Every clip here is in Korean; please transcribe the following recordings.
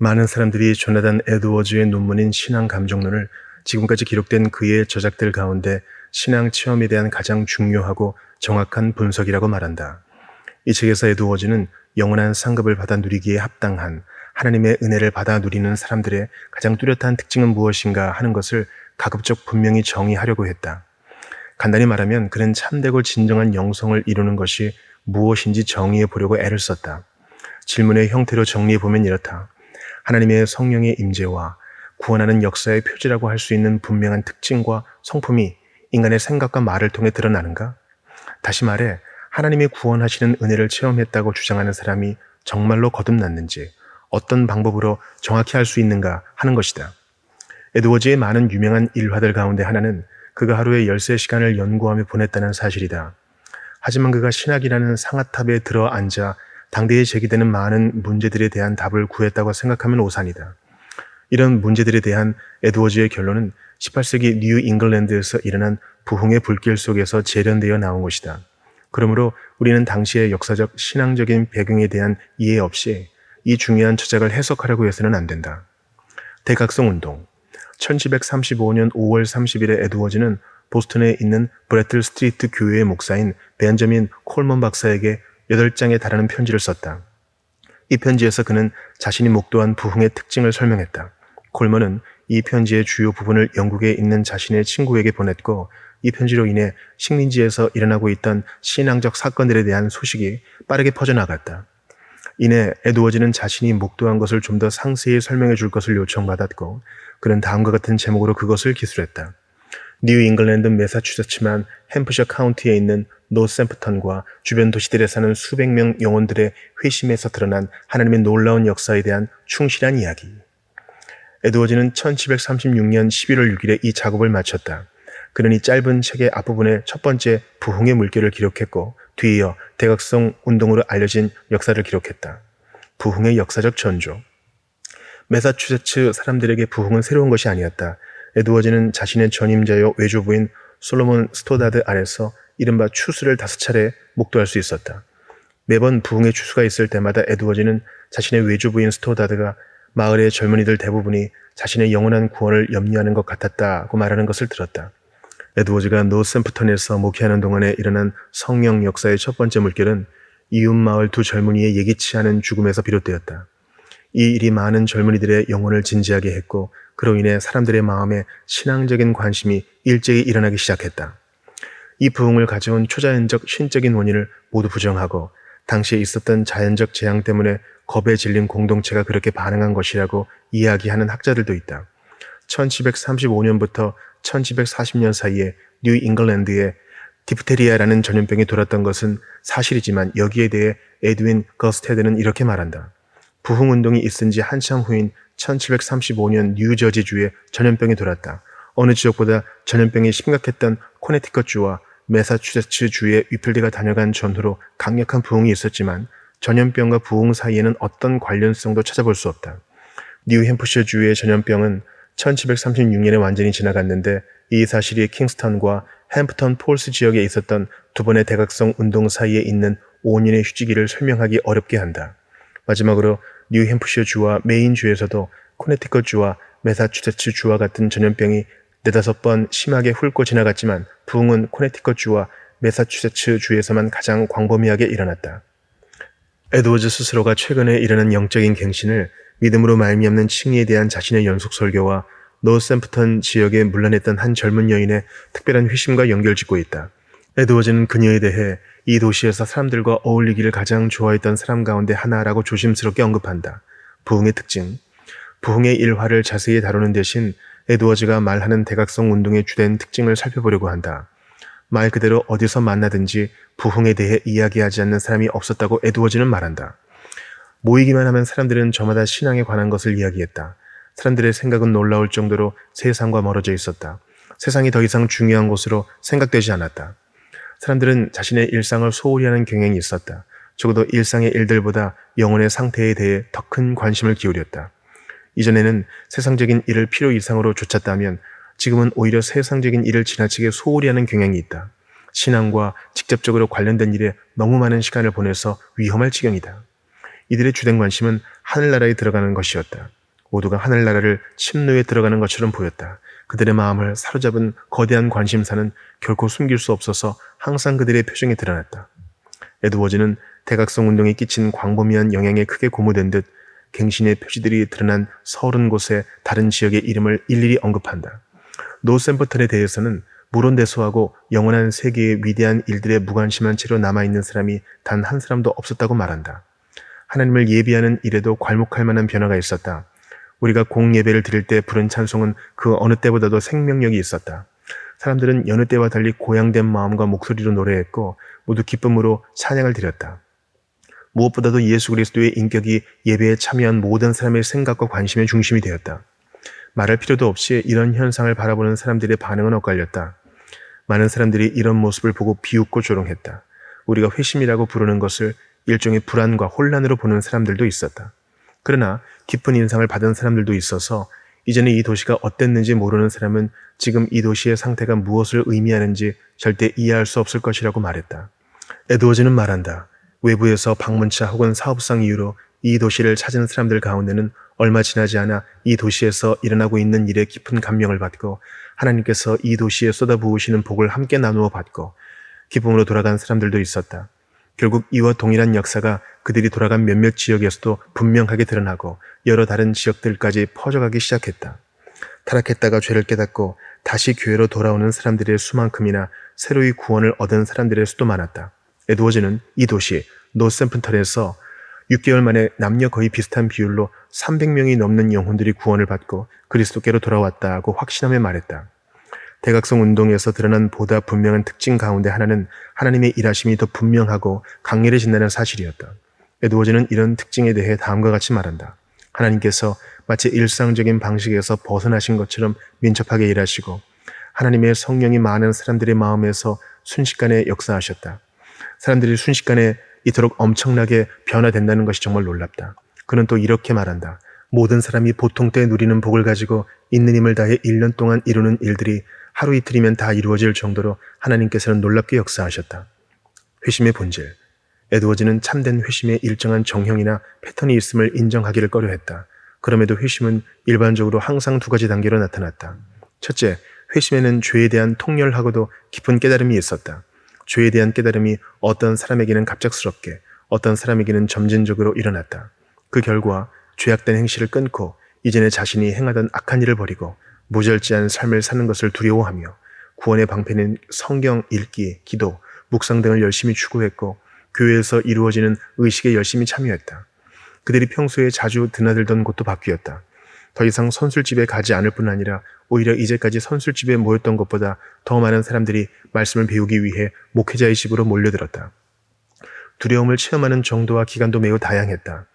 많은 사람들이 조나단 에드워즈의 논문인 신앙 감정론을 지금까지 기록된 그의 저작들 가운데 신앙 체험에 대한 가장 중요하고 정확한 분석이라고 말한다. 이 책에서 에드워즈는 영원한 상급을 받아 누리기에 합당한 하나님의 은혜를 받아 누리는 사람들의 가장 뚜렷한 특징은 무엇인가 하는 것을 가급적 분명히 정의하려고 했다. 간단히 말하면 그는 참되고 진정한 영성을 이루는 것이 무엇인지 정의해 보려고 애를 썼다. 질문의 형태로 정리해 보면 이렇다. 하나님의 성령의 임재와 구원하는 역사의 표지라고 할 수 있는 분명한 특징과 성품이 인간의 생각과 말을 통해 드러나는가? 다시 말해 하나님의 구원하시는 은혜를 체험했다고 주장하는 사람이 정말로 거듭났는지 어떤 방법으로 정확히 할 수 있는가 하는 것이다. 에드워즈의 많은 유명한 일화들 가운데 하나는 그가 하루에 13시간을 연구하며 보냈다는 사실이다. 하지만 그가 신학이라는 상아탑에 들어 앉아 당대에 제기되는 많은 문제들에 대한 답을 구했다고 생각하면 오산이다. 이런 문제들에 대한 에드워즈의 결론은 18세기 뉴 잉글랜드에서 일어난 부흥의 불길 속에서 재련되어 나온 것이다. 그러므로 우리는 당시의 역사적 신앙적인 배경에 대한 이해 없이 이 중요한 저작을 해석하려고 해서는 안 된다. 대각성 운동 1735년 5월 30일에 에드워즈는 보스턴에 있는 브래틀 스트리트 교회의 목사인 벤저민 콜먼 박사에게 8장에 달하는 편지를 썼다. 이 편지에서 그는 자신이 목도한 부흥의 특징을 설명했다. 콜먼은 이 편지의 주요 부분을 영국에 있는 자신의 친구에게 보냈고 이 편지로 인해 식민지에서 일어나고 있던 신앙적 사건들에 대한 소식이 빠르게 퍼져나갔다. 이내 에드워즈는 자신이 목도한 것을 좀 더 상세히 설명해 줄 것을 요청받았고 그는 다음과 같은 제목으로 그것을 기술했다. 뉴 잉글랜드 매사추세츠만 햄프셔 카운티에 있는 노샘프턴과 주변 도시들에 사는 수백 명 영혼들의 회심에서 드러난 하나님의 놀라운 역사에 대한 충실한 이야기. 에드워즈는 1736년 11월 6일에 이 작업을 마쳤다. 그는 이 짧은 책의 앞부분에 첫 번째 부흥의 물결을 기록했고 뒤이어 대각성 운동으로 알려진 역사를 기록했다. 부흥의 역사적 전조. 매사추세츠 사람들에게 부흥은 새로운 것이 아니었다. 에드워즈는 자신의 전임자여 외조부인 솔로몬 스토다드 아래서 이른바 추수를 5차례 목도할 수 있었다. 매번 부흥의 추수가 있을 때마다 에드워즈는 자신의 외조부인 스토다드가 마을의 젊은이들 대부분이 자신의 영원한 구원을 염려하는 것 같았다고 말하는 것을 들었다. 에드워즈가 노샘프턴에서 목회하는 동안에 일어난 성령 역사의 첫 번째 물결은 이웃 마을 두 젊은이의 예기치 않은 죽음에서 비롯되었다. 이 일이 많은 젊은이들의 영혼을 진지하게 했고 그로 인해 사람들의 마음에 신앙적인 관심이 일제히 일어나기 시작했다. 이 부흥을 가져온 초자연적 신적인 원인을 모두 부정하고 당시에 있었던 자연적 재앙 때문에 겁에 질린 공동체가 그렇게 반응한 것이라고 이야기하는 학자들도 있다. 1735년부터 1740년 사이에 뉴 잉글랜드에 디프테리아라는 전염병이 돌았던 것은 사실이지만 여기에 대해 에드윈 거스테드는 이렇게 말한다. 부흥운동이 있은 지 한참 후인 1735년 뉴저지주에 전염병이 돌았다. 어느 지역보다 전염병이 심각했던 코네티컷주와 매사추세츠주의 위필드가 다녀간 전후로 강력한 부흥이 있었지만 전염병과 부흥 사이에는 어떤 관련성도 찾아볼 수 없다. 뉴햄프셔주의 전염병은 1736년에 완전히 지나갔는데 이 사실이 킹스턴과 햄프턴 폴스 지역에 있었던 두 번의 대각성 운동 사이에 있는 5년의 휴지기를 설명하기 어렵게 한다. 마지막으로 뉴햄프셔주와 메인주에서도 코네티컷주와 매사추세츠주와 같은 전염병이 4-5번 심하게 훑고 지나갔지만 부흥은 코네티컷주와 매사추세츠주에서만 가장 광범위하게 일어났다. 에드워즈 스스로가 최근에 일어난 영적인 갱신을 믿음으로 말미암는 칭의에 대한 자신의 연속 설교와 노샘프턴 지역에 문란했던 한 젊은 여인의 특별한 회심과 연결짓고 있다. 에드워즈는 그녀에 대해 이 도시에서 사람들과 어울리기를 가장 좋아했던 사람 가운데 하나라고 조심스럽게 언급한다. 부흥의 특징. 부흥의 일화를 자세히 다루는 대신 에드워즈가 말하는 대각성 운동의 주된 특징을 살펴보려고 한다. 말 그대로 어디서 만나든지 부흥에 대해 이야기하지 않는 사람이 없었다고 에드워즈는 말한다. 모이기만 하면 사람들은 저마다 신앙에 관한 것을 이야기했다. 사람들의 생각은 놀라울 정도로 세상과 멀어져 있었다. 세상이 더 이상 중요한 것으로 생각되지 않았다. 사람들은 자신의 일상을 소홀히 하는 경향이 있었다. 적어도 일상의 일들보다 영혼의 상태에 대해 더 큰 관심을 기울였다. 이전에는 세상적인 일을 필요 이상으로 좇았다면 지금은 오히려 세상적인 일을 지나치게 소홀히 하는 경향이 있다. 신앙과 직접적으로 관련된 일에 너무 많은 시간을 보내서 위험할 지경이다. 이들의 주된 관심은 하늘나라에 들어가는 것이었다. 모두가 하늘나라를 침노에 들어가는 것처럼 보였다. 그들의 마음을 사로잡은 거대한 관심사는 결코 숨길 수 없어서 항상 그들의 표정에 드러났다. 에드워즈는 대각성 운동이 끼친 광범위한 영향에 크게 고무된 듯 갱신의 표지들이 드러난 서른 곳의 다른 지역의 이름을 일일이 언급한다. 노샘버턴에 대해서는 물론대소하고 영원한 세계의 위대한 일들에 무관심한 채로 남아있는 사람이 단 한 사람도 없었다고 말한다. 하나님을 예비하는 일에도 괄목할 만한 변화가 있었다. 우리가 공예배를 드릴 때 부른 찬송은 그 어느 때보다도 생명력이 있었다. 사람들은 여느 때와 달리 고양된 마음과 목소리로 노래했고 모두 기쁨으로 찬양을 드렸다. 무엇보다도 예수 그리스도의 인격이 예배에 참여한 모든 사람의 생각과 관심의 중심이 되었다. 말할 필요도 없이 이런 현상을 바라보는 사람들의 반응은 엇갈렸다. 많은 사람들이 이런 모습을 보고 비웃고 조롱했다. 우리가 회심이라고 부르는 것을 일종의 불안과 혼란으로 보는 사람들도 있었다. 그러나 깊은 인상을 받은 사람들도 있어서 이전에 이 도시가 어땠는지 모르는 사람은 지금 이 도시의 상태가 무엇을 의미하는지 절대 이해할 수 없을 것이라고 말했다. 에드워즈는 말한다. 외부에서 방문차 혹은 사업상 이유로 이 도시를 찾은 사람들 가운데는 얼마 지나지 않아 이 도시에서 일어나고 있는 일에 깊은 감명을 받고 하나님께서 이 도시에 쏟아부으시는 복을 함께 나누어 받고 기쁨으로 돌아간 사람들도 있었다. 결국 이와 동일한 역사가 그들이 돌아간 몇몇 지역에서도 분명하게 드러나고 여러 다른 지역들까지 퍼져가기 시작했다. 타락했다가 죄를 깨닫고 다시 교회로 돌아오는 사람들의 수만큼이나 새로이 구원을 얻은 사람들의 수도 많았다. 에드워즈는 이 도시 노샘프턴에서 6개월 만에 남녀 거의 비슷한 비율로 300명이 넘는 영혼들이 구원을 받고 그리스도께로 돌아왔다고 확신하며 말했다. 대각성 운동에서 드러난 보다 분명한 특징 가운데 하나는 하나님의 일하심이 더 분명하고 강렬해진다는 사실이었다. 에드워즈는 이런 특징에 대해 다음과 같이 말한다. 하나님께서 마치 일상적인 방식에서 벗어나신 것처럼 민첩하게 일하시고 하나님의 성령이 많은 사람들의 마음에서 순식간에 역사하셨다. 사람들이 순식간에 이토록 엄청나게 변화된다는 것이 정말 놀랍다. 그는 또 이렇게 말한다. 모든 사람이 보통 때 누리는 복을 가지고 있는 힘을 다해 1년 동안 이루는 일들이 하루 이틀이면 다 이루어질 정도로 하나님께서는 놀랍게 역사하셨다. 회심의 본질. 에드워즈는 참된 회심의 일정한 정형이나 패턴이 있음을 인정하기를 꺼려했다. 그럼에도 회심은 일반적으로 항상 두 가지 단계로 나타났다. 첫째, 회심에는 죄에 대한 통렬하고도 깊은 깨달음이 있었다. 죄에 대한 깨달음이 어떤 사람에게는 갑작스럽게, 어떤 사람에게는 점진적으로 일어났다. 그 결과 죄악된 행실을 끊고 이전에 자신이 행하던 악한 일을 버리고 무절제한 삶을 사는 것을 두려워하며 구원의 방패는 성경 읽기, 기도, 묵상 등을 열심히 추구했고 교회에서 이루어지는 의식에 열심히 참여했다. 그들이 평소에 자주 드나들던 곳도 바뀌었다. 더 이상 선술집에 가지 않을 뿐 아니라 오히려 이제까지 선술집에 모였던 것보다 더 많은 사람들이 말씀을 배우기 위해 목회자의 집으로 몰려들었다. 두려움을 체험하는 정도와 기간도 매우 다양했다.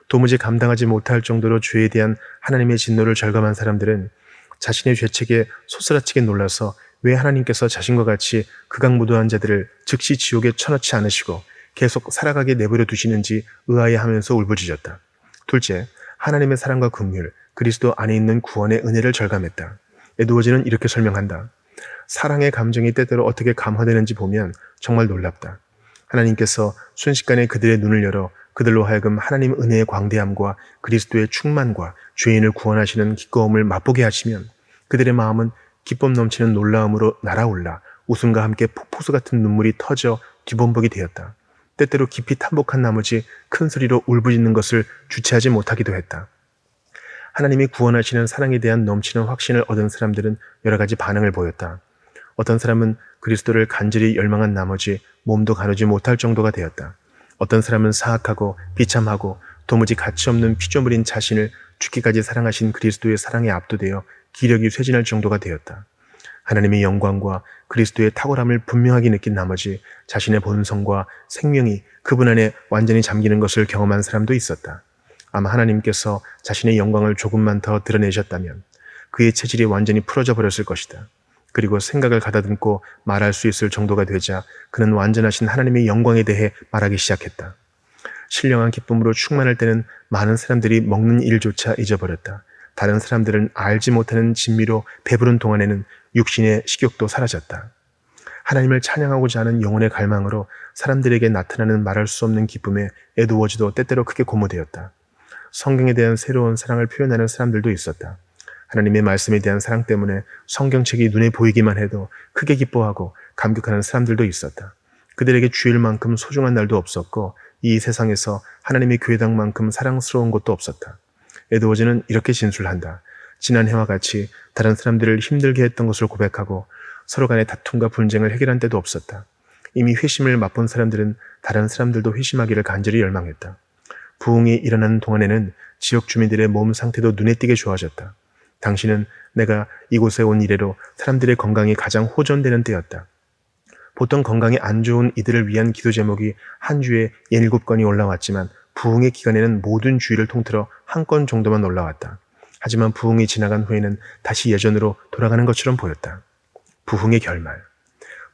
도무지 감당하지 못할 정도로 죄에 대한 하나님의 진노를 절감한 사람들은 자신의 죄책에 소스라치게 놀라서 왜 하나님께서 자신과 같이 극악무도한 자들을 즉시 지옥에 쳐넣지 않으시고 계속 살아가게 내버려 두시는지 의아해하면서 울부짖었다. 둘째, 하나님의 사랑과 긍휼, 그리스도 안에 있는 구원의 은혜를 절감했다. 에드워즈는 이렇게 설명한다. 사랑의 감정이 때때로 어떻게 감화되는지 보면 정말 놀랍다. 하나님께서 순식간에 그들의 눈을 열어 그들로 하여금 하나님 은혜의 광대함과 그리스도의 충만과 죄인을 구원하시는 기꺼움을 맛보게 하시면 그들의 마음은 기쁨 넘치는 놀라움으로 날아올라 웃음과 함께 폭포수 같은 눈물이 터져 뒤범벅이 되었다. 때때로 깊이 탐복한 나머지 큰 소리로 울부짖는 것을 주체하지 못하기도 했다. 하나님이 구원하시는 사랑에 대한 넘치는 확신을 얻은 사람들은 여러 가지 반응을 보였다. 어떤 사람은 그리스도를 간절히 열망한 나머지 몸도 가누지 못할 정도가 되었다. 어떤 사람은 사악하고 비참하고 도무지 가치없는 피조물인 자신을 죽기까지 사랑하신 그리스도의 사랑에 압도되어 기력이 쇠진할 정도가 되었다. 하나님의 영광과 그리스도의 탁월함을 분명하게 느낀 나머지 자신의 본성과 생명이 그분 안에 완전히 잠기는 것을 경험한 사람도 있었다. 아마 하나님께서 자신의 영광을 조금만 더 드러내셨다면 그의 체질이 완전히 풀어져 버렸을 것이다. 그리고 생각을 가다듬고 말할 수 있을 정도가 되자 그는 완전하신 하나님의 영광에 대해 말하기 시작했다. 신령한 기쁨으로 충만할 때는 많은 사람들이 먹는 일조차 잊어버렸다. 다른 사람들은 알지 못하는 진미로 배부른 동안에는 육신의 식욕도 사라졌다. 하나님을 찬양하고자 하는 영혼의 갈망으로 사람들에게 나타나는 말할 수 없는 기쁨에 에드워즈도 때때로 크게 고무되었다. 성경에 대한 새로운 사랑을 표현하는 사람들도 있었다. 하나님의 말씀에 대한 사랑 때문에 성경책이 눈에 보이기만 해도 크게 기뻐하고 감격하는 사람들도 있었다. 그들에게 주일만큼 소중한 날도 없었고 이 세상에서 하나님의 교회당만큼 사랑스러운 곳도 없었다. 에드워즈는 이렇게 진술한다. 지난해와 같이 다른 사람들을 힘들게 했던 것을 고백하고 서로 간의 다툼과 분쟁을 해결한 때도 없었다. 이미 회심을 맛본 사람들은 다른 사람들도 회심하기를 간절히 열망했다. 부흥이 일어나는 동안에는 지역 주민들의 몸 상태도 눈에 띄게 좋아졌다. 당시는 내가 이곳에 온 이래로 사람들의 건강이 가장 호전되는 때였다. 보통 건강이 안 좋은 이들을 위한 기도 제목이 한 주에 7건이 올라왔지만 부흥의 기간에는 모든 주일을 통틀어 한 건 정도만 올라왔다. 하지만 부흥이 지나간 후에는 다시 예전으로 돌아가는 것처럼 보였다. 부흥의 결말.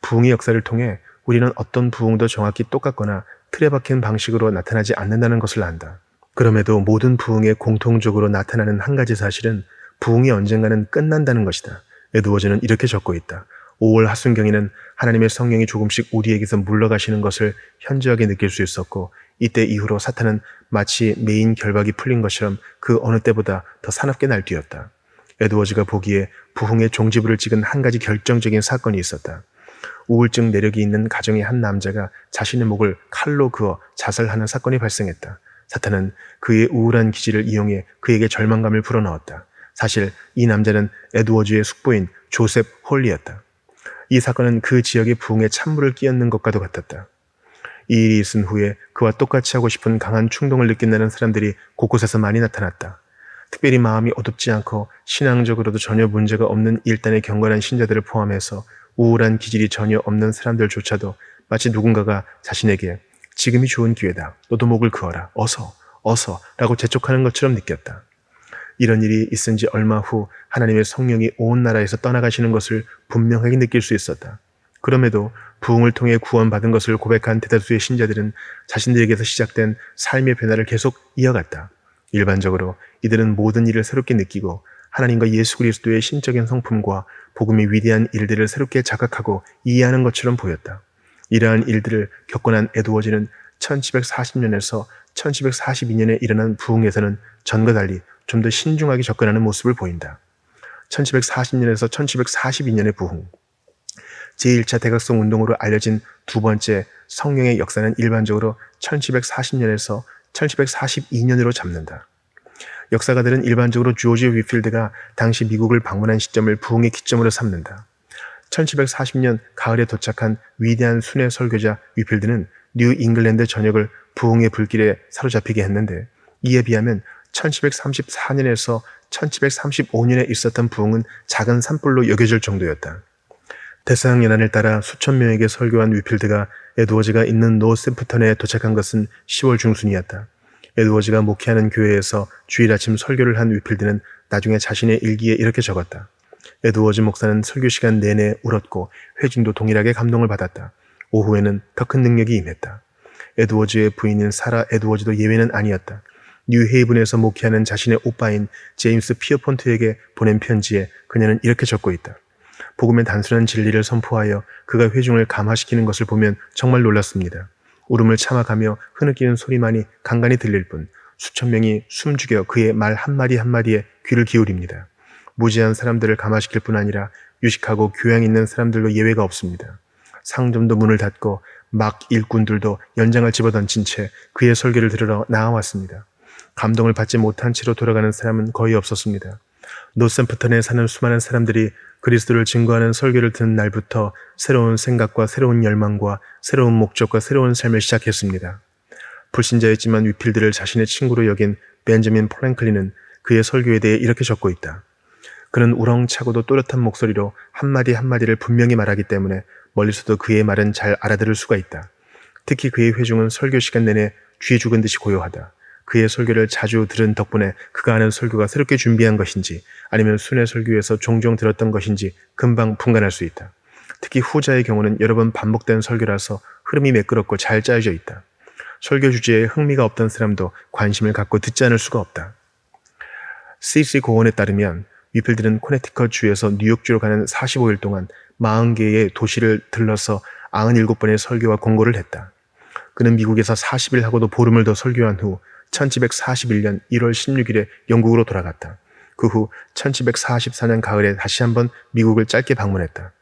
부흥의 역사를 통해 우리는 어떤 부흥도 정확히 똑같거나 틀에 박힌 방식으로 나타나지 않는다는 것을 안다. 그럼에도 모든 부흥에 공통적으로 나타나는 한 가지 사실은 부흥이 언젠가는 끝난다는 것이다. 에드워즈는 이렇게 적고 있다. 5월 하순경에는 하나님의 성령이 조금씩 우리에게서 물러가시는 것을 현저하게 느낄 수 있었고 이때 이후로 사탄은 마치 메인 결박이 풀린 것처럼 그 어느 때보다 더 사납게 날뛰었다. 에드워즈가 보기에 부흥의 종지부를 찍은 한 가지 결정적인 사건이 있었다. 우울증 내력이 있는 가정의 한 남자가 자신의 목을 칼로 그어 자살하는 사건이 발생했다. 사탄은 그의 우울한 기질을 이용해 그에게 절망감을 불어넣었다. 사실 이 남자는 에드워즈의 숙부인 조셉 홀리였다. 이 사건은 그 지역의 부흥에 찬물을 끼얹는 것과도 같았다. 이 일이 있은 후에 그와 똑같이 하고 싶은 강한 충동을 느낀다는 사람들이 곳곳에서 많이 나타났다. 특별히 마음이 어둡지 않고 신앙적으로도 전혀 문제가 없는 일단의 경건한 신자들을 포함해서 우울한 기질이 전혀 없는 사람들조차도 마치 누군가가 자신에게 지금이 좋은 기회다. 너도 목을 그어라. 어서 라고 재촉하는 것처럼 느꼈다. 이런 일이 있은 지 얼마 후 하나님의 성령이 온 나라에서 떠나가시는 것을 분명하게 느낄 수 있었다. 그럼에도 부흥을 통해 구원받은 것을 고백한 대다수의 신자들은 자신들에게서 시작된 삶의 변화를 계속 이어갔다. 일반적으로 이들은 모든 일을 새롭게 느끼고 하나님과 예수 그리스도의 신적인 성품과 복음의 위대한 일들을 새롭게 자각하고 이해하는 것처럼 보였다. 이러한 일들을 겪고 난 에드워즈는 1740년에서 1742년에 일어난 부흥에서는 전과 달리 좀 더 신중하게 접근하는 모습을 보인다. 1740년에서 1742년의 부흥. 제1차 대각성 운동으로 알려진 두 번째 성령의 역사는 일반적으로 1740년에서 1742년으로 잡는다. 역사가들은 일반적으로 조지 위필드가 당시 미국을 방문한 시점을 부흥의 기점으로 삼는다. 1740년 가을에 도착한 위대한 순회 설교자 위필드는 뉴 잉글랜드 전역을 부흥의 불길에 사로잡히게 했는데 이에 비하면 1734년에서 1735년에 있었던 부흥은 작은 산불로 여겨질 정도였다. 대서양 연안을 따라 수천 명에게 설교한 위필드가 에드워즈가 있는 노샘프턴에 도착한 것은 10월 중순이었다. 에드워즈가 목회하는 교회에서 주일 아침 설교를 한 위필드는 나중에 자신의 일기에 이렇게 적었다. 에드워즈 목사는 설교 시간 내내 울었고 회중도 동일하게 감동을 받았다. 오후에는 더 큰 능력이 임했다. 에드워즈의 부인인 사라 에드워즈도 예외는 아니었다. 뉴헤이븐에서 목회하는 자신의 오빠인 제임스 피어폰트에게 보낸 편지에 그녀는 이렇게 적고 있다. 복음의 단순한 진리를 선포하여 그가 회중을 감화시키는 것을 보면 정말 놀랐습니다. 울음을 참아가며 흐느끼는 소리만이 간간히 들릴 뿐 수천 명이 숨죽여 그의 말 한마디 한마디에 귀를 기울입니다. 무지한 사람들을 감화시킬 뿐 아니라 유식하고 교양 있는 사람들도 예외가 없습니다. 상점도 문을 닫고 막 일꾼들도 연장을 집어던진 채 그의 설교를 들으러 나와왔습니다. 감동을 받지 못한 채로 돌아가는 사람은 거의 없었습니다. 노샘프턴에 사는 수많은 사람들이 그리스도를 증거하는 설교를 듣는 날부터 새로운 생각과 새로운 열망과 새로운 목적과 새로운 삶을 시작했습니다. 불신자였지만 위필드를 자신의 친구로 여긴 벤저민 프랭클린은 그의 설교에 대해 이렇게 적고 있다. 그는 우렁차고도 또렷한 목소리로 한마디 한마디를 분명히 말하기 때문에 멀리서도 그의 말은 잘 알아들을 수가 있다. 특히 그의 회중은 설교 시간 내내 쥐 죽은 듯이 고요하다. 그의 설교를 자주 들은 덕분에 그가 하는 설교가 새롭게 준비한 것인지 아니면 순회 설교에서 종종 들었던 것인지 금방 분간할 수 있다. 특히 후자의 경우는 여러 번 반복된 설교라서 흐름이 매끄럽고 잘 짜여져 있다. 설교 주제에 흥미가 없던 사람도 관심을 갖고 듣지 않을 수가 없다. C.C. 고원에 따르면 위필드는 코네티컷 주에서 뉴욕주로 가는 45일 동안 40개의 도시를 들러서 97번의 설교와 권고를 했다. 그는 미국에서 40일 하고도 보름을 더 설교한 후 1741년 1월 16일에 영국으로 돌아갔다. 그 후 1744년 가을에 다시 한번 미국을 짧게 방문했다.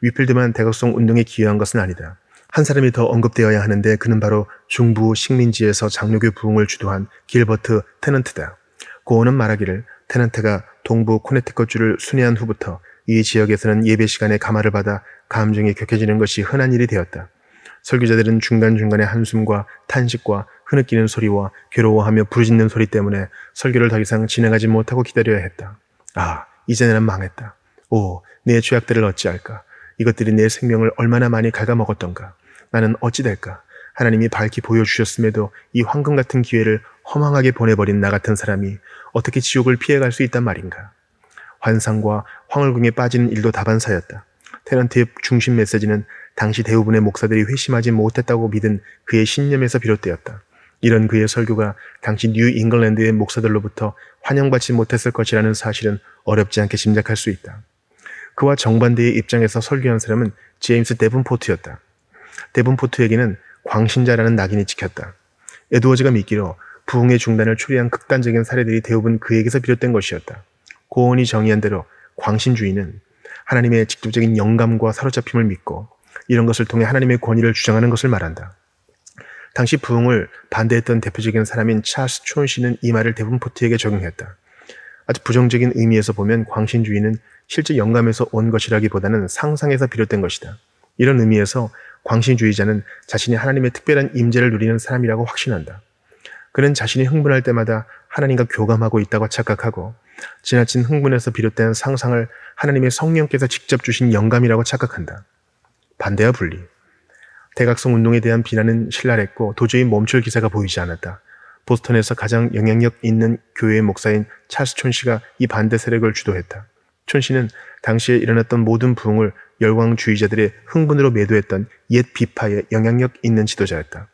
위필드만 대각성 운동에 기여한 것은 아니다. 한 사람이 더 언급되어야 하는데 그는 바로 중부 식민지에서 장로교 부흥을 주도한 길버트 테넌트다. 고온은 말하기를 테넌트가 동부 코네티컷주를 순회한 후부터 이 지역에서는 예배 시간에 감화를 받아 감정이 격해지는 것이 흔한 일이 되었다. 설교자들은 중간중간에 한숨과 탄식과 흐느끼는 소리와 괴로워하며 부르짖는 소리 때문에 설교를 더 이상 진행하지 못하고 기다려야 했다. 아, 이제 나는 망했다. 오, 내 죄악들을 어찌할까? 이것들이 내 생명을 얼마나 많이 갉아먹었던가? 나는 어찌 될까? 하나님이 밝히 보여주셨음에도 이 황금 같은 기회를 허망하게 보내버린 나 같은 사람이 어떻게 지옥을 피해갈 수 있단 말인가? 환상과 황홀궁에 빠지는 일도 다반사였다. 테넌트의 중심 메시지는 당시 대부분의 목사들이 회심하지 못했다고 믿은 그의 신념에서 비롯되었다. 이런 그의 설교가 당시 뉴 잉글랜드의 목사들로부터 환영받지 못했을 것이라는 사실은 어렵지 않게 짐작할 수 있다. 그와 정반대의 입장에서 설교한 사람은 제임스 데븐포트였다. 데븐포트에게는 광신자라는 낙인이 찍혔다. 에드워즈가 믿기로 부흥의 중단을 초래한 극단적인 사례들이 대부분 그에게서 비롯된 것이었다. 고온이 정의한 대로 광신주의는 하나님의 직접적인 영감과 사로잡힘을 믿고 이런 것을 통해 하나님의 권위를 주장하는 것을 말한다. 당시 부흥을 반대했던 대표적인 사람인 찰스 촌시는 이 말을 데븐포트에게 적용했다. 아주 부정적인 의미에서 보면 광신주의는 실제 영감에서 온 것이라기보다는 상상에서 비롯된 것이다. 이런 의미에서 광신주의자는 자신이 하나님의 특별한 임재를 누리는 사람이라고 확신한다. 그는 자신이 흥분할 때마다 하나님과 교감하고 있다고 착각하고 지나친 흥분에서 비롯된 상상을 하나님의 성령께서 직접 주신 영감이라고 착각한다. 반대와 분리. 대각성 운동에 대한 비난은 신랄했고 도저히 멈출 기세가 보이지 않았다. 보스턴에서 가장 영향력 있는 교회의 목사인 찰스 촌시가 이 반대 세력을 주도했다. 촌시는 당시에 일어났던 모든 부흥을 열광주의자들의 흥분으로 매도했던 옛 비파의 영향력 있는 지도자였다.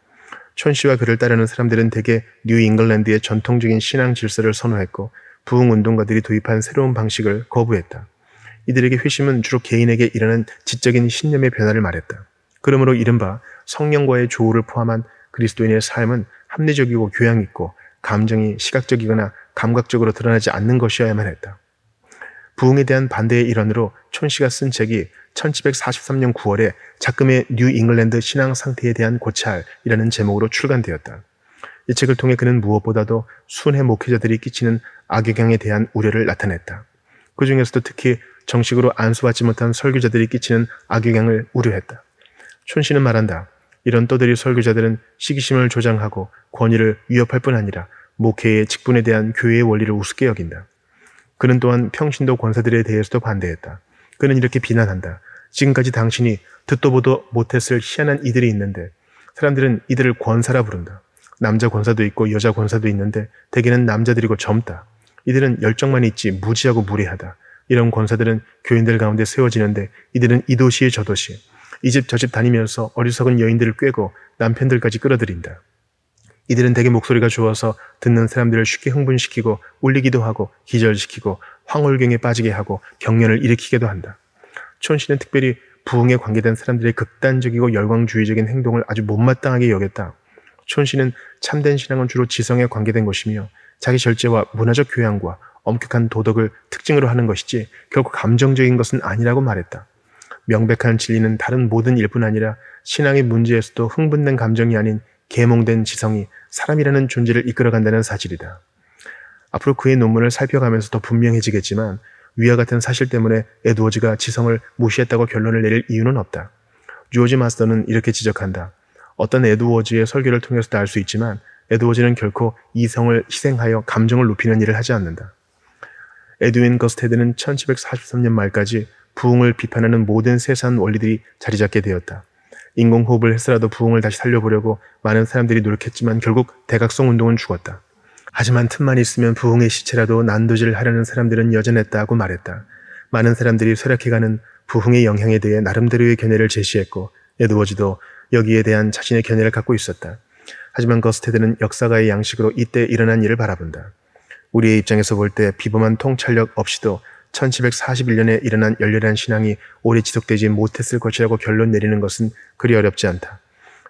촌시와 그를 따르는 사람들은 대개 뉴 잉글랜드의 전통적인 신앙 질서를 선호했고 부흥운동가들이 도입한 새로운 방식을 거부했다. 이들에게 회심은 주로 개인에게 일어난 지적인 신념의 변화를 말했다. 그러므로 이른바 성령과의 조우를 포함한 그리스도인의 삶은 합리적이고 교양있고 감정이 시각적이거나 감각적으로 드러나지 않는 것이어야만 했다. 부흥에 대한 반대의 일환으로 촌시가 쓴 책이 1743년 9월에 작금의 뉴 잉글랜드 신앙 상태에 대한 고찰이라는 제목으로 출간되었다. 이 책을 통해 그는 무엇보다도 순회 목회자들이 끼치는 악영향에 대한 우려를 나타냈다. 그 중에서도 특히 정식으로 안수받지 못한 설교자들이 끼치는 악영향을 우려했다. 촌시는 말한다. 이런 떠들이 설교자들은 시기심을 조장하고 권위를 위협할 뿐 아니라 목회의 직분에 대한 교회의 원리를 우습게 여긴다. 그는 또한 평신도 권사들에 대해서도 반대했다. 그는 이렇게 비난한다. 지금까지 당신이 듣도 보도 못했을 희한한 이들이 있는데 사람들은 이들을 권사라 부른다. 남자 권사도 있고 여자 권사도 있는데 대개는 남자들이고 젊다. 이들은 열정만 있지 무지하고 무례하다. 이런 권사들은 교인들 가운데 세워지는데 이들은 이 도시에 저 도시, 이 집 저 집 다니면서 어리석은 여인들을 꿰고 남편들까지 끌어들인다. 이들은 대개 목소리가 좋아서 듣는 사람들을 쉽게 흥분시키고 울리기도 하고 기절시키고 황홀경에 빠지게 하고 경련을 일으키기도 한다. 촌시는 특별히 부흥에 관계된 사람들의 극단적이고 열광주의적인 행동을 아주 못마땅하게 여겼다. 촌시는 참된 신앙은 주로 지성에 관계된 것이며 자기 절제와 문화적 교양과 엄격한 도덕을 특징으로 하는 것이지 결코 감정적인 것은 아니라고 말했다. 명백한 진리는 다른 모든 일뿐 아니라 신앙의 문제에서도 흥분된 감정이 아닌 계몽된 지성이 사람이라는 존재를 이끌어간다는 사실이다. 앞으로 그의 논문을 살펴가면서 더 분명해지겠지만 위와 같은 사실 때문에 에드워즈가 지성을 무시했다고 결론을 내릴 이유는 없다. 조지 마스터는 이렇게 지적한다. 어떤 에드워즈의 설교를 통해서도 알 수 있지만 에드워즈는 결코 이성을 희생하여 감정을 높이는 일을 하지 않는다. 에드윈 거스테드는 1743년 말까지 부흥을 비판하는 모든 세상 원리들이 자리잡게 되었다. 인공호흡을 해서라도 부흥을 다시 살려보려고 많은 사람들이 노력했지만 결국 대각성 운동은 죽었다. 하지만 틈만 있으면 부흥의 시체라도 난도질을 하려는 사람들은 여전했다고 말했다. 많은 사람들이 쇠락해가는 부흥의 영향에 대해 나름대로의 견해를 제시했고 에드워즈도 여기에 대한 자신의 견해를 갖고 있었다. 하지만 거스테드는 역사가의 양식으로 이때 일어난 일을 바라본다. 우리의 입장에서 볼 때 비범한 통찰력 없이도 1741년에 일어난 열렬한 신앙이 오래 지속되지 못했을 것이라고 결론 내리는 것은 그리 어렵지 않다.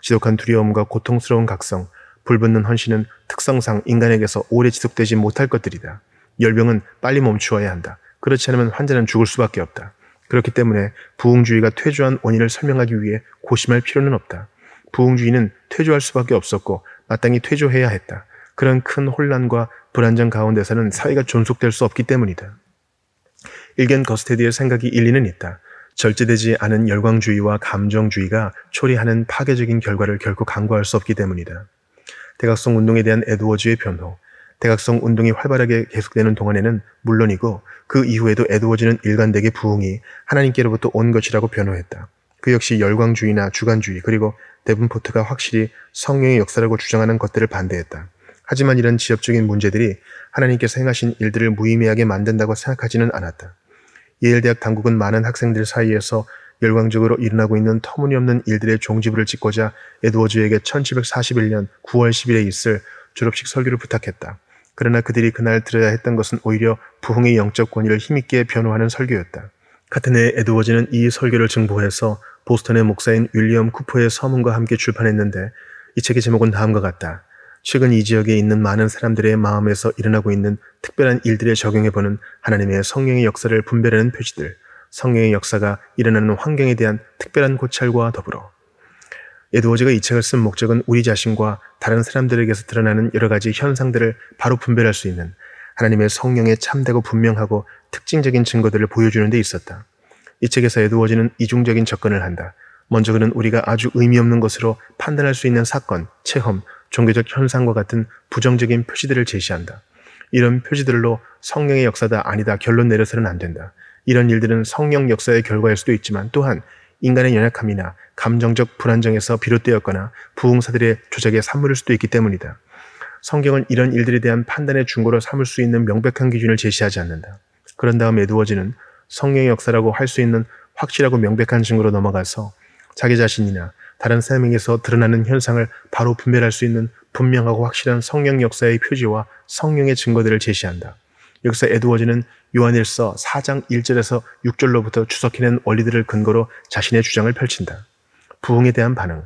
지독한 두려움과 고통스러운 각성, 불붙는 헌신은 특성상 인간에게서 오래 지속되지 못할 것들이다. 열병은 빨리 멈추어야 한다. 그렇지 않으면 환자는 죽을 수밖에 없다. 그렇기 때문에 부흥주의가 퇴조한 원인을 설명하기 위해 고심할 필요는 없다. 부흥주의는 퇴조할 수밖에 없었고 마땅히 퇴조해야 했다. 그런 큰 혼란과 불안정 가운데서는 사회가 존속될 수 없기 때문이다. 일견 거스테드의 생각이 일리는 있다. 절제되지 않은 열광주의와 감정주의가 초래하는 파괴적인 결과를 결코 간과할 수 없기 때문이다. 대각성 운동에 대한 에드워즈의 변호, 대각성 운동이 활발하게 계속되는 동안에는 물론이고 그 이후에도 에드워즈는 일관되게 부흥이 하나님께로부터 온 것이라고 변호했다. 그 역시 열광주의나 주관주의 그리고 데븐포트가 확실히 성령의 역사라고 주장하는 것들을 반대했다. 하지만 이런 지엽적인 문제들이 하나님께서 행하신 일들을 무의미하게 만든다고 생각하지는 않았다. 예일대학 당국은 많은 학생들 사이에서 열광적으로 일어나고 있는 터무니없는 일들의 종지부를 찍고자 에드워즈에게 1741년 9월 10일에 있을 졸업식 설교를 부탁했다. 그러나 그들이 그날 들어야 했던 것은 오히려 부흥의 영적 권위를 힘있게 변호하는 설교였다. 같은 해 에드워즈는 이 설교를 증보해서 보스턴의 목사인 윌리엄 쿠퍼의 서문과 함께 출판했는데 이 책의 제목은 다음과 같다. 최근 이 지역에 있는 많은 사람들의 마음에서 일어나고 있는 특별한 일들에 적용해보는 하나님의 성령의 역사를 분별하는 표시들, 성령의 역사가 일어나는 환경에 대한 특별한 고찰과 더불어. 에드워즈가 이 책을 쓴 목적은 우리 자신과 다른 사람들에게서 드러나는 여러 가지 현상들을 바로 분별할 수 있는 하나님의 성령의 참되고 분명하고 특징적인 증거들을 보여주는 데 있었다. 이 책에서 에드워즈는 이중적인 접근을 한다. 먼저 그는 우리가 아주 의미 없는 것으로 판단할 수 있는 사건, 체험, 종교적 현상과 같은 부정적인 표시들을 제시한다. 이런 표시들로 성령의 역사다 아니다 결론 내려서는 안 된다. 이런 일들은 성령 역사의 결과일 수도 있지만 또한 인간의 연약함이나 감정적 불안정에서 비롯되었거나 부흥사들의 조작의 산물일 수도 있기 때문이다. 성경은 이런 일들에 대한 판단의 중고로 삼을 수 있는 명백한 기준을 제시하지 않는다. 그런 다음 에드워즈는 성령의 역사라고 할 수 있는 확실하고 명백한 증거로 넘어가서 자기 자신이나 다른 사람에게서 드러나는 현상을 바로 분별할 수 있는 분명하고 확실한 성령 역사의 표지와 성령의 증거들을 제시한다. 여기서 에드워즈는 요한일서 4장 1절에서 6절로부터 추석해낸 원리들을 근거로 자신의 주장을 펼친다. 부흥에 대한 반응.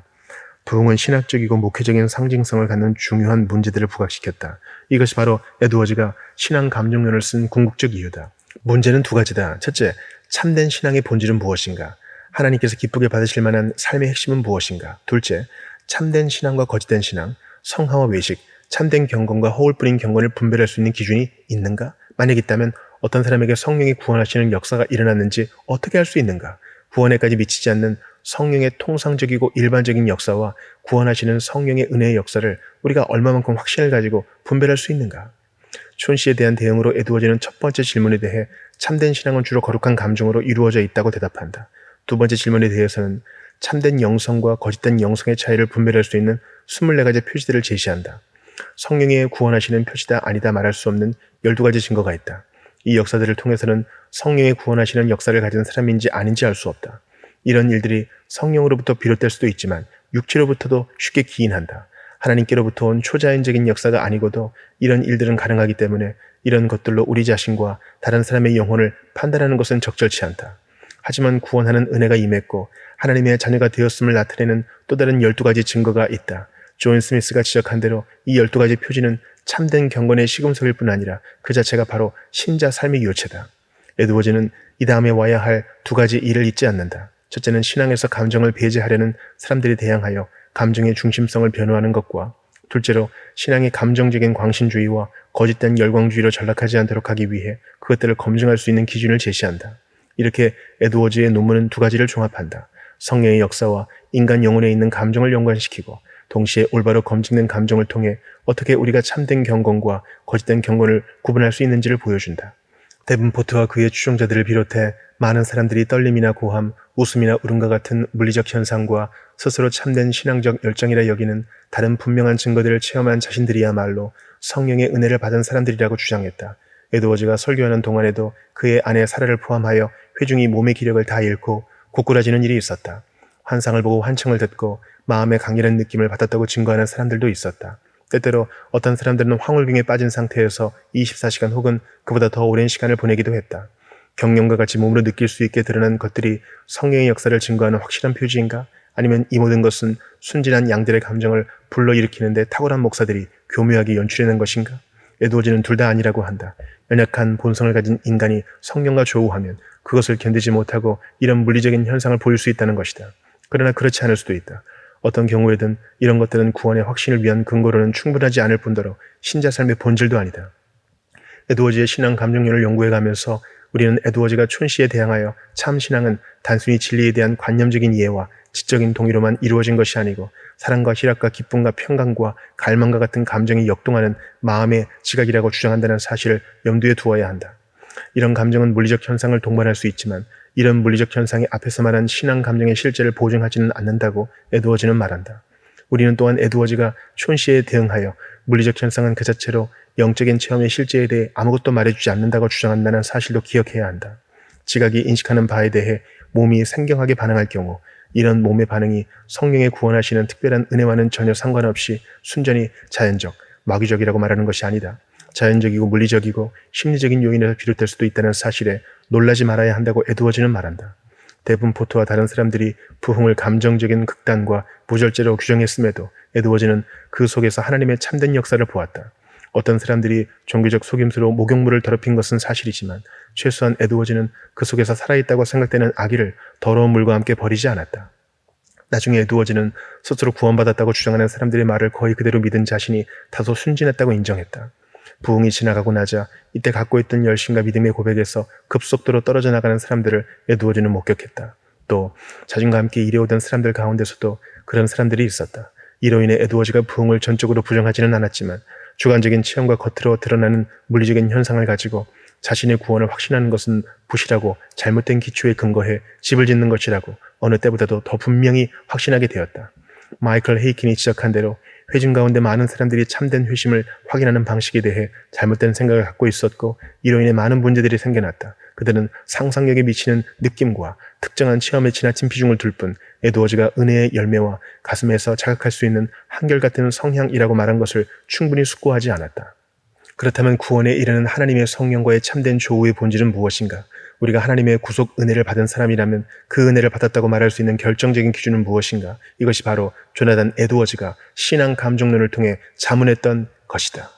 부흥은 신학적이고 목회적인 상징성을 갖는 중요한 문제들을 부각시켰다. 이것이 바로 에드워즈가 신앙 감정론을 쓴 궁극적 이유다. 문제는 두 가지다. 첫째, 참된 신앙의 본질은 무엇인가? 하나님께서 기쁘게 받으실 만한 삶의 핵심은 무엇인가? 둘째, 참된 신앙과 거짓된 신앙, 성화와 외식, 참된 경건과 허울 뿌린 경건을 분별할 수 있는 기준이 있는가? 만약 있다면 어떤 사람에게 성령이 구원하시는 역사가 일어났는지 어떻게 알 수 있는가? 구원에까지 미치지 않는 성령의 통상적이고 일반적인 역사와 구원하시는 성령의 은혜의 역사를 우리가 얼마만큼 확신을 가지고 분별할 수 있는가? 촌 씨에 대한 대응으로 에드워즈는 첫 번째 질문에 대해 참된 신앙은 주로 거룩한 감정으로 이루어져 있다고 대답한다. 두 번째 질문에 대해서는 참된 영성과 거짓된 영성의 차이를 분별할 수 있는 24가지 표시들을 제시한다. 성령의 구원하시는 표시다 아니다 말할 수 없는 12가지 증거가 있다. 이 역사들을 통해서는 성령의 구원하시는 역사를 가진 사람인지 아닌지 알 수 없다. 이런 일들이 성령으로부터 비롯될 수도 있지만 육체로부터도 쉽게 기인한다. 하나님께로부터 온 초자연적인 역사가 아니고도 이런 일들은 가능하기 때문에 이런 것들로 우리 자신과 다른 사람의 영혼을 판단하는 것은 적절치 않다. 하지만 구원하는 은혜가 임했고 하나님의 자녀가 되었음을 나타내는 또 다른 12가지 증거가 있다. 존 스미스가 지적한 대로 이 12가지 표지는 참된 경건의 시금석일 뿐 아니라 그 자체가 바로 신자 삶의 요체다. 에드워즈는 이 다음에 와야 할 두 가지 일을 잊지 않는다. 첫째는 신앙에서 감정을 배제하려는 사람들에 대항하여 감정의 중심성을 변호하는 것과 둘째로 신앙의 감정적인 광신주의와 거짓된 열광주의로 전락하지 않도록 하기 위해 그것들을 검증할 수 있는 기준을 제시한다. 이렇게 에드워즈의 논문은 두 가지를 종합한다. 성령의 역사와 인간 영혼에 있는 감정을 연관시키고 동시에 올바로 검증된 감정을 통해 어떻게 우리가 참된 경건과 거짓된 경건을 구분할 수 있는지를 보여준다. 데븐포트와 그의 추종자들을 비롯해 많은 사람들이 떨림이나 고함, 웃음이나 울음과 같은 물리적 현상과 스스로 참된 신앙적 열정이라 여기는 다른 분명한 증거들을 체험한 자신들이야말로 성령의 은혜를 받은 사람들이라고 주장했다. 에드워즈가 설교하는 동안에도 그의 아내 사라를 포함하여 회중이 몸의 기력을 다 잃고 고꾸라지는 일이 있었다. 환상을 보고 환청을 듣고 마음의 강렬한 느낌을 받았다고 증거하는 사람들도 있었다. 때때로 어떤 사람들은 황홀경에 빠진 상태에서 24시간 혹은 그보다 더 오랜 시간을 보내기도 했다. 경련과 같이 몸으로 느낄 수 있게 드러난 것들이 성령의 역사를 증거하는 확실한 표지인가? 아니면 이 모든 것은 순진한 양들의 감정을 불러일으키는데 탁월한 목사들이 교묘하게 연출해낸 것인가? 에드워즈는 둘 다 아니라고 한다. 연약한 본성을 가진 인간이 성령과 조우하면 그것을 견디지 못하고 이런 물리적인 현상을 보일 수 있다는 것이다. 그러나 그렇지 않을 수도 있다. 어떤 경우에든 이런 것들은 구원의 확신을 위한 근거로는 충분하지 않을 뿐더러 신자 삶의 본질도 아니다. 에드워즈의 신앙 감정론을 연구해가면서 우리는 에드워즈가 촌시에 대항하여 참 신앙은 단순히 진리에 대한 관념적인 이해와 지적인 동의로만 이루어진 것이 아니고 사랑과 희락과 기쁨과 평강과 갈망과 같은 감정이 역동하는 마음의 지각이라고 주장한다는 사실을 염두에 두어야 한다. 이런 감정은 물리적 현상을 동반할 수 있지만 이런 물리적 현상이 앞에서 말한 신앙 감정의 실제를 보증하지는 않는다고 에드워즈는 말한다. 우리는 또한 에드워즈가 촌시에 대응하여 물리적 현상은 그 자체로 영적인 체험의 실제에 대해 아무것도 말해주지 않는다고 주장한다는 사실도 기억해야 한다. 지각이 인식하는 바에 대해 몸이 생경하게 반응할 경우 이런 몸의 반응이 성령의 구원하시는 특별한 은혜와는 전혀 상관없이 순전히 자연적, 마귀적이라고 말하는 것이 아니다. 자연적이고 물리적이고 심리적인 요인에서 비롯될 수도 있다는 사실에 놀라지 말아야 한다고 에드워즈는 말한다. 데븐포트와 다른 사람들이 부흥을 감정적인 극단과 무절제로 규정했음에도 에드워즈는 그 속에서 하나님의 참된 역사를 보았다. 어떤 사람들이 종교적 속임수로 목욕물을 더럽힌 것은 사실이지만 최소한 에드워즈는 그 속에서 살아있다고 생각되는 아기를 더러운 물과 함께 버리지 않았다. 나중에 에드워즈는 스스로 구원받았다고 주장하는 사람들의 말을 거의 그대로 믿은 자신이 다소 순진했다고 인정했다. 부흥이 지나가고 나자 이때 갖고 있던 열심과 믿음의 고백에서 급속도로 떨어져 나가는 사람들을 에드워즈는 목격했다. 또 자신과 함께 일해오던 사람들 가운데서도 그런 사람들이 있었다. 이로 인해 에드워즈가 부흥을 전적으로 부정하지는 않았지만 주관적인 체험과 겉으로 드러나는 물리적인 현상을 가지고 자신의 구원을 확신하는 것은 부실하고 잘못된 기초에 근거해 집을 짓는 것이라고 어느 때보다도 더 분명히 확신하게 되었다. 마이클 헤이킨이 지적한 대로 회중 가운데 많은 사람들이 참된 회심을 확인하는 방식에 대해 잘못된 생각을 갖고 있었고 이로 인해 많은 문제들이 생겨났다. 그들은 상상력에 미치는 느낌과 특정한 체험에 지나친 비중을 둘 뿐 에드워즈가 은혜의 열매와 가슴에서 자각할 수 있는 한결같은 성향이라고 말한 것을 충분히 숙고하지 않았다. 그렇다면 구원에 이르는 하나님의 성령과의 참된 조우의 본질은 무엇인가? 우리가 하나님의 구속 은혜를 받은 사람이라면 그 은혜를 받았다고 말할 수 있는 결정적인 기준은 무엇인가? 이것이 바로 조나단 에드워즈가 신앙 감정론을 통해 자문했던 것이다.